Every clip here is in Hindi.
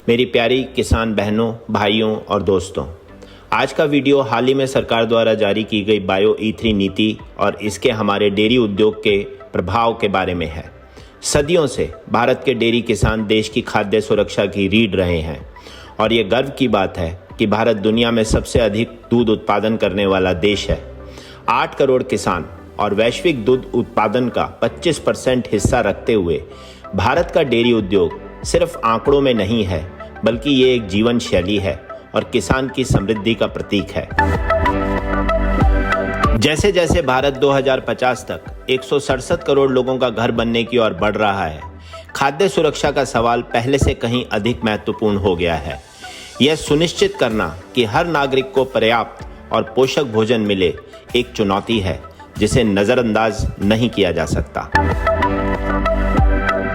मेरी प्यारी किसान बहनों, भाइयों और दोस्तों, आज का वीडियो हाल ही में सरकार द्वारा जारी की गई बायो E3 नीति और इसके हमारे डेयरी उद्योग के प्रभाव के बारे में है। सदियों से भारत के डेयरी किसान देश की खाद्य सुरक्षा की रीढ़ रहे हैं और ये गर्व की बात है कि भारत दुनिया में सबसे अधिक दूध उत्पादन करने वाला देश है। 8 करोड़ किसान और वैश्विक दूध उत्पादन का 25% हिस्सा रखते हुए भारत का डेयरी उद्योग सिर्फ आंकड़ों में नहीं है, बल्कि ये एक जीवन शैली है और किसान की समृद्धि का प्रतीक है। जैसे जैसे भारत 2050 तक 167 करोड़ लोगों का घर बनने की ओर बढ़ रहा है, खाद्य सुरक्षा का सवाल पहले से कहीं अधिक महत्वपूर्ण हो गया है। यह सुनिश्चित करना कि हर नागरिक को पर्याप्त और पोषक भोजन मिले एक चुनौती है जिसे नजरअंदाज नहीं किया जा सकता।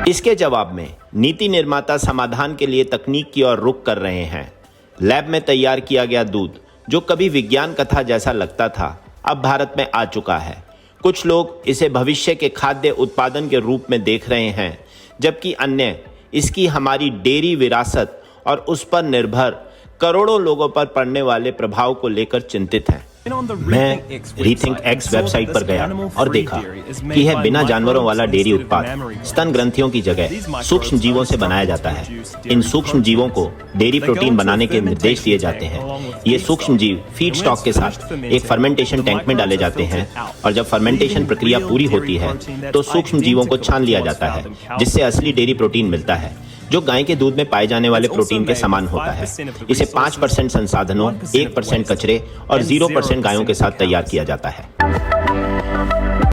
इसके जवाब में नीति निर्माता समाधान के लिए तकनीक की ओर रुख कर रहे हैं। लैब में तैयार किया गया दूध, जो कभी विज्ञान कथा जैसा लगता था, अब भारत में आ चुका है। कुछ लोग इसे भविष्य के खाद्य उत्पादन के रूप में देख रहे हैं, जबकि अन्य इसकी हमारी डेयरी विरासत और उस पर निर्भर करोड़ों लोगों पर पड़ने वाले प्रभाव को लेकर चिंतित हैं। मैं रीथिंक एक्स वेबसाइट पर गया और देखा कि यह बिना जानवरों वाला डेयरी उत्पाद स्तन ग्रंथियों की जगह सूक्ष्म जीवों से बनाया जाता है। इन सूक्ष्म जीवों को डेयरी प्रोटीन बनाने के निर्देश दिए जाते हैं। ये सूक्ष्म जीव फीड स्टॉक के साथ एक फर्मेंटेशन टैंक में डाले जाते हैं और जब फर्मेंटेशन प्रक्रिया पूरी होती है तो सूक्ष्म जीवों को छान लिया जाता है, जिससे असली डेयरी प्रोटीन मिलता है, जो गाय के दूध में पाए जाने वाले प्रोटीन के समान होता है। इसे 5% संसाधनों, 1% कचरे और 0% गायों के साथ तैयार किया जाता है।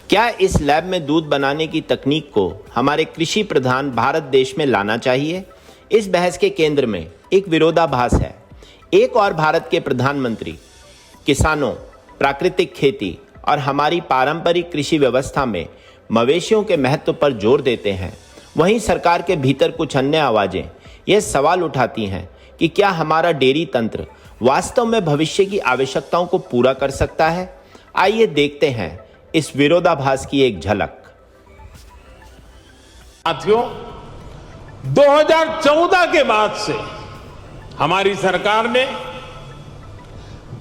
क्या इस लैब में दूध बनाने की तकनीक को हमारे कृषि प्रधान भारत देश में लाना चाहिए? इस बहस के केंद्र में एक विरोधाभास है। एक और भारत के प्रधानमंत्री किसानों, प्राकृतिक खेती और हमारी पारंपरिक कृषि व्यवस्था में मवेशियों के महत्व पर जोर देते हैं। वहीं सरकार के भीतर कुछ अन्य आवाजें यह सवाल उठाती हैं कि क्या हमारा डेयरी तंत्र वास्तव में भविष्य की आवश्यकताओं को पूरा कर सकता है? आइए देखते हैं इस विरोधाभास की एक झलक। साथियों, 2014 के बाद से हमारी सरकार ने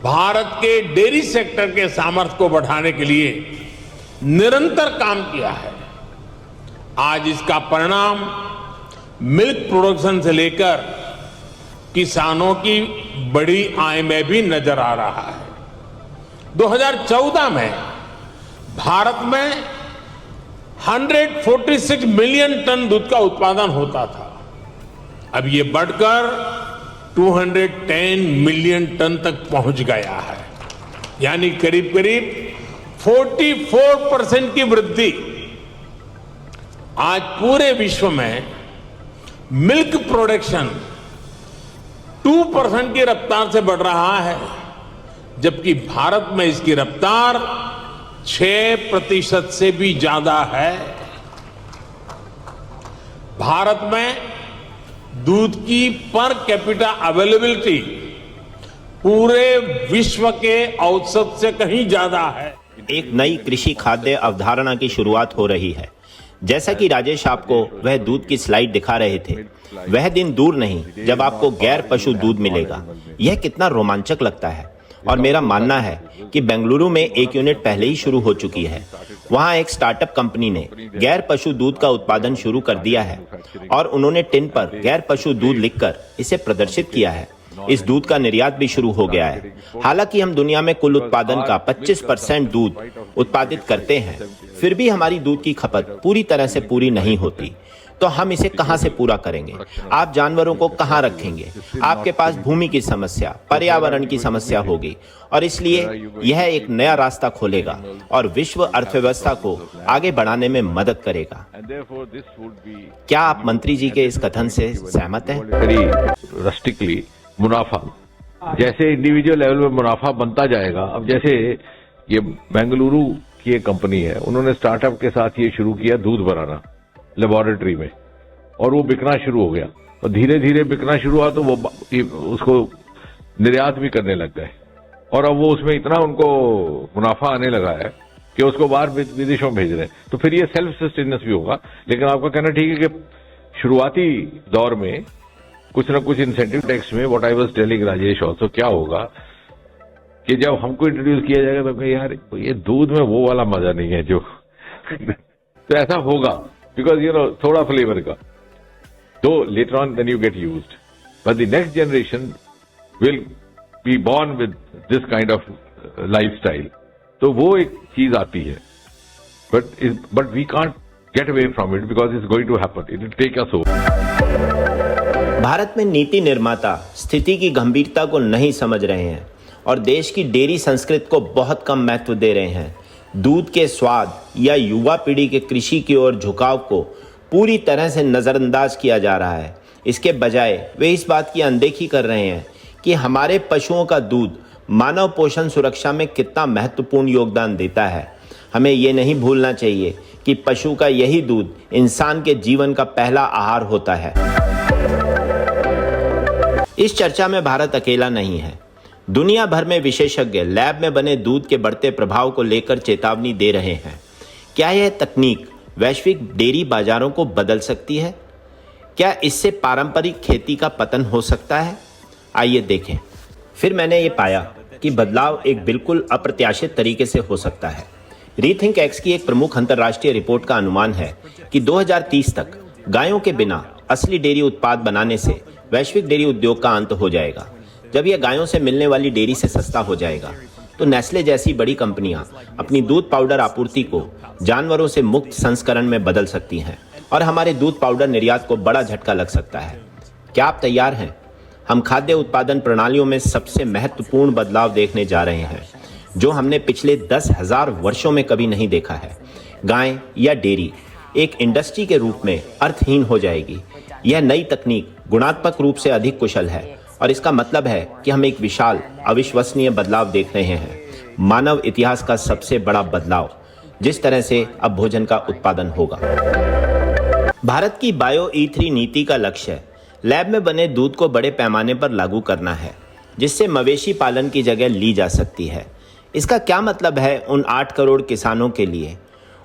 भारत के डेयरी सेक्टर के सामर्थ्य को बढ़ाने के लिए निरंतर काम किया है। आज इसका परिणाम मिल्क प्रोडक्शन से लेकर किसानों की बड़ी आय में भी नजर आ रहा है। 2014 में भारत में 146 मिलियन टन दूध का उत्पादन होता था। अब ये बढ़कर 210 मिलियन टन तक पहुंच गया है, यानी करीब करीब 44% की वृद्धि। आज पूरे विश्व में मिल्क प्रोडक्शन 2% की रफ्तार से बढ़ रहा है, जबकि भारत में इसकी रफ्तार 6% से भी ज्यादा है। भारत में दूध की पर कैपिटा अवेलेबिलिटी पूरे विश्व के औसत से कहीं ज्यादा है। एक नई कृषि खाद्य अवधारणा की शुरुआत हो रही है। जैसा कि राजेश आपको वह दूध की स्लाइड दिखा रहे थे, वह दिन दूर नहीं जब आपको गैर पशु दूध मिलेगा। यह कितना रोमांचक लगता है और मेरा मानना है कि बेंगलुरु में एक यूनिट पहले ही शुरू हो चुकी है। वहां एक स्टार्टअप कंपनी ने गैर पशु दूध का उत्पादन शुरू कर दिया है और उन्होंने टिन पर गैर पशु दूध लिखकर इसे प्रदर्शित किया है। इस दूध का निर्यात भी शुरू हो गया है। हालांकि हम दुनिया में कुल उत्पादन का 25% दूध उत्पादित करते हैं, फिर भी हमारी दूध की खपत पूरी तरह से पूरी नहीं होती। तो हम इसे कहां से पूरा करेंगे? आप जानवरों को कहां रखेंगे? आपके पास भूमि की समस्या, पर्यावरण की समस्या होगी और इसलिए यह एक नया रास्ता खोलेगा और विश्व अर्थव्यवस्था को आगे बढ़ाने में मदद करेगा। क्या आप मंत्री जी के इस कथन से सहमत हैं? मुनाफा जैसे इंडिविजुअल लेवल में मुनाफा बनता जाएगा। अब जैसे ये बेंगलुरु की एक कंपनी है, उन्होंने स्टार्टअप के साथ ये शुरू किया दूध बनाना लेबोरेटरी में। और वो बिकना शुरू हो गया, और धीरे धीरे बिकना शुरू हुआ तो वो उसको निर्यात भी करने लग गए, और अब वो उसमें इतना उनको मुनाफा आने लगा है कि उसको बाहर विदेशों में भेज रहे हैं। तो फिर ये सेल्फ सस्टेनेंस भी होगा। लेकिन आपका कहना ठीक है कि शुरुआती दौर में कुछ ना कुछ इंसेंटिव टैक्स में, what I was telling Rajesh also, क्या होगा कि जब हमको इंट्रोड्यूस किया जाएगा तो यार ये दूध में वो वाला मजा नहीं है जो तो ऐसा होगा, बिकॉज थोड़ा फ्लेवर का, तो later on then you get used, but the next generation will be born with this kind of lifestyle. तो वो एक चीज आती है, but we can't get away from it because it's going to happen, it will take us over. Bharat में नीति निर्माता स्थिति की गंभीरता को नहीं समझ रहे हैं और देश की डेयरी संस्कृति को बहुत कम महत्व दे रहे हैं। दूध के स्वाद या युवा पीढ़ी के कृषि की ओर झुकाव को पूरी तरह से नज़रअंदाज किया जा रहा है। इसके बजाय वे इस बात की अनदेखी कर रहे हैं कि हमारे पशुओं का दूध मानव पोषण सुरक्षा में कितना महत्वपूर्ण योगदान देता है। हमें ये नहीं भूलना चाहिए कि पशु का यही दूध इंसान के जीवन का पहला आहार होता है। इस चर्चा में भारत अकेला नहीं है। दुनिया भर में विशेषज्ञ लैब में बने दूध के बढ़ते प्रभाव को लेकर चेतावनी दे रहे हैं। क्या यह तकनीक वैश्विक डेयरी बाजारों को बदल सकती है? क्या इससे पारंपरिक खेती का पतन हो सकता है? आइए देखें। फिर मैंने ये पाया कि बदलाव एक बिल्कुल अप्रत्याशित तरीके से हो सकता है। रीथिंक एक्स की एक प्रमुख अंतर्राष्ट्रीय रिपोर्ट का अनुमान है कि 2030 तक गायों के बिना असली डेयरी उत्पाद बनाने से वैश्विक डेयरी उद्योग का अंत हो जाएगा। जब यह गायों से मिलने वाली डेयरी से सस्ता हो जाएगा तो नेस्ले जैसी बड़ी कंपनियां अपनी दूध पाउडर आपूर्ति को जानवरों से मुक्त संस्करण में बदल सकती हैं और हमारे दूध पाउडर निर्यात को बड़ा झटका लग सकता है। क्या आप तैयार हैं? हम खाद्य उत्पादन प्रणालियों में सबसे महत्वपूर्ण बदलाव देखने जा रहे हैं जो हमने पिछले 10,000 वर्षों में कभी नहीं देखा है। गाय या डेयरी एक इंडस्ट्री के रूप में अर्थहीन हो जाएगी। यह नई तकनीक गुणात्मक रूप से अधिक कुशल है और इसका मतलब है कि हम एक विशाल अविश्वसनीय बदलाव देख रहे हैं। मानव इतिहास का सबसे बड़ा बदलाव, जिस तरह से अब भोजन का उत्पादन होगा। भारत की बायो E3 नीति का लक्ष्य लैब में बने दूध को बड़े पैमाने पर लागू करना है, जिससे मवेशी पालन की जगह ली जा सकती है। इसका क्या मतलब है उन 8 करोड़ किसानों के लिए,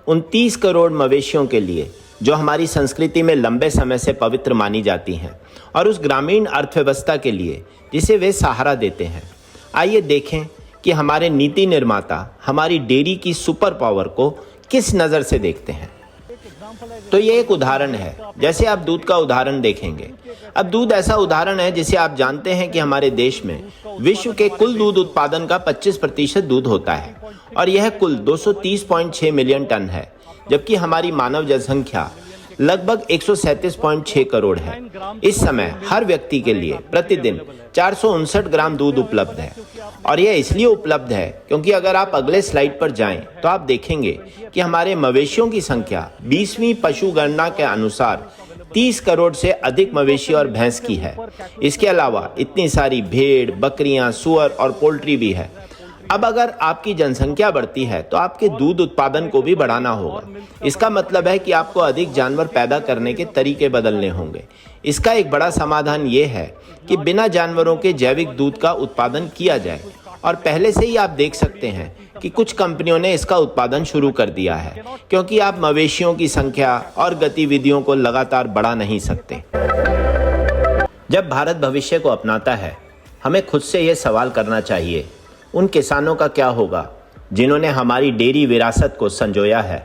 उन 30 करोड़ मवेशियों के लिए जो हमारी संस्कृति में लंबे समय से पवित्र मानी जाती हैं, और उस ग्रामीण अर्थव्यवस्था के लिए जिसे वे सहारा देते हैं। आइए देखें कि हमारे नीति निर्माता हमारी डेयरी की सुपर पावर को किस नज़र से देखते हैं। तो ये एक उदाहरण है, जैसे आप दूध का उदाहरण देखेंगे। अब दूध ऐसा उदाहरण है जिसे आप जानते हैं कि हमारे देश में विश्व के कुल दूध उत्पादन का 25% दूध होता है और यह कुल 230.6 मिलियन टन है, जबकि हमारी मानव जनसंख्या लगभग 137.6 करोड़ है। इस समय हर व्यक्ति के लिए प्रतिदिन 459 ग्राम दूध उपलब्ध है, और यह इसलिए उपलब्ध है क्योंकि अगर आप अगले स्लाइड पर जाएं तो आप देखेंगे कि हमारे मवेशियों की संख्या 20वीं पशु गणना के अनुसार 30 करोड़ से अधिक मवेशी और भैंस की है। इसके अलावा इतनी सारी भेड़, बकरियां, सुअर और पोल्ट्री भी है। अब अगर आपकी जनसंख्या बढ़ती है तो आपके दूध उत्पादन को भी बढ़ाना होगा। इसका मतलब है कि आपको अधिक जानवर पैदा करने के तरीके बदलने होंगे। इसका एक बड़ा समाधान ये है कि बिना जानवरों के जैविक दूध का उत्पादन किया जाए, और पहले से ही आप देख सकते हैं कि कुछ कंपनियों ने इसका उत्पादन शुरू कर दिया है, क्योंकि आप मवेशियों की संख्या और गतिविधियों को लगातार बढ़ा नहीं सकते। जब भारत भविष्य को अपनाता है, हमें खुद से यह सवाल करना चाहिए, उन किसानों का क्या होगा जिन्होंने हमारी डेयरी विरासत को संजोया है?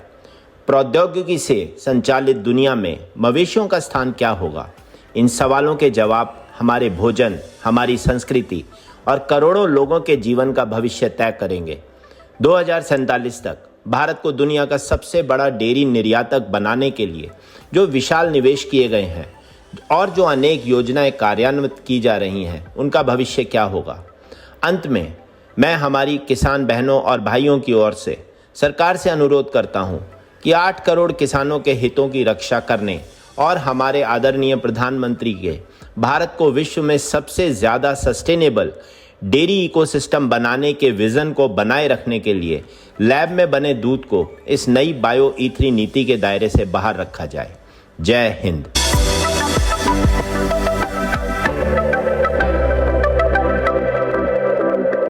प्रौद्योगिकी से संचालित दुनिया में मवेशियों का स्थान क्या होगा? इन सवालों के जवाब हमारे भोजन, हमारी संस्कृति और करोड़ों लोगों के जीवन का भविष्य तय करेंगे। 2047 तक भारत को दुनिया का सबसे बड़ा डेयरी निर्यातक बनाने के लिए जो विशाल निवेश किए गए हैं और जो अनेक योजनाएं कार्यान्वित की जा रही हैं, उनका भविष्य क्या होगा? अंत में मैं हमारी किसान बहनों और भाइयों की ओर से सरकार से अनुरोध करता हूं कि 8 करोड़ किसानों के हितों की रक्षा करने और हमारे आदरणीय प्रधानमंत्री के भारत को विश्व में सबसे ज़्यादा सस्टेनेबल डेयरी इकोसिस्टम बनाने के विज़न को बनाए रखने के लिए लैब में बने दूध को इस नई बायो E3 नीति के दायरे से बाहर रखा जाए। जय हिंद।